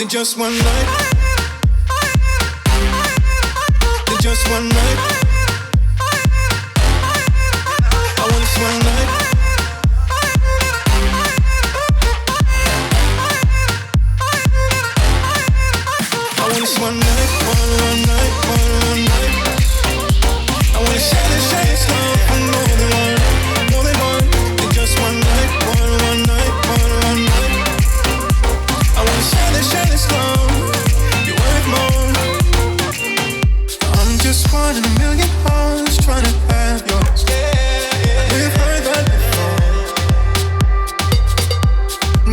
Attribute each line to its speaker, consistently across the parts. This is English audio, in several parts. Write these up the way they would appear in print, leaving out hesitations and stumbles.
Speaker 1: than just one night. Than just one night. I want this one night. I want this one night, one night, one night. I wanna share this love for more than one than just one night, one night, one night. I wanna share this love, you're worth more. I'm just one in a million hearts trying to have yours. We've heard that before,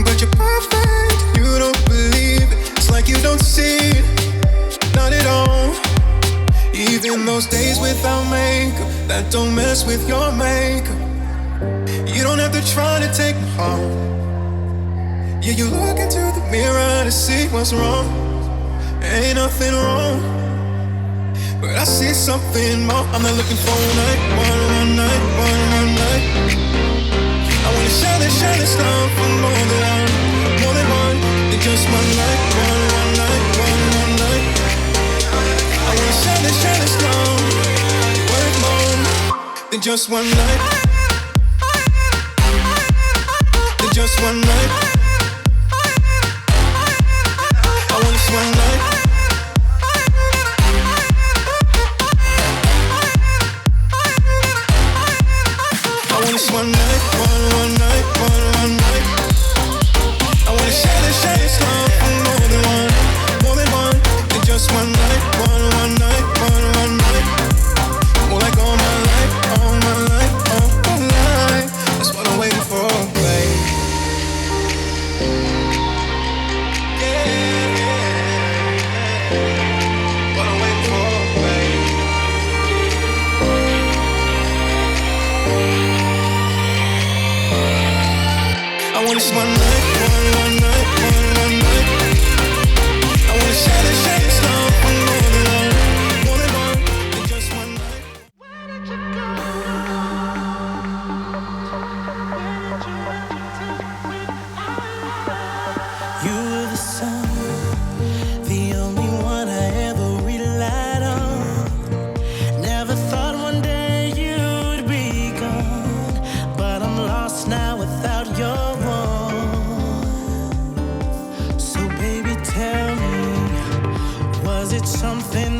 Speaker 1: but you're perfect, you don't believe it. It's like you don't see it, not at all. Even those days without makeup that don't mess with your makeup. You don't have to try to take me home. Yeah, you look into the mirror to see what's wrong. Ain't nothing wrong, but I see something more. I'm not looking for one night, one night, one night. I wanna share this love for more than one than just one night, one night, one night. I wanna share this love, worth more than just one night. Than just one night. I want this one night. I want this one night, one night, one night. I wanna share this love for more than one than just one night, one night, one night. More like all my life, all my life, all my life. That's what I'm waiting for, babe. What I'm waiting for, babe. I want this one night, one night, one night. I wanna share this love for more than one than just one night.
Speaker 2: Where did you go?
Speaker 3: You were the sun, the only one I ever relied on. Never thought one day you'd be gone, but I'm lost now without your warmth. So baby, tell me, was it something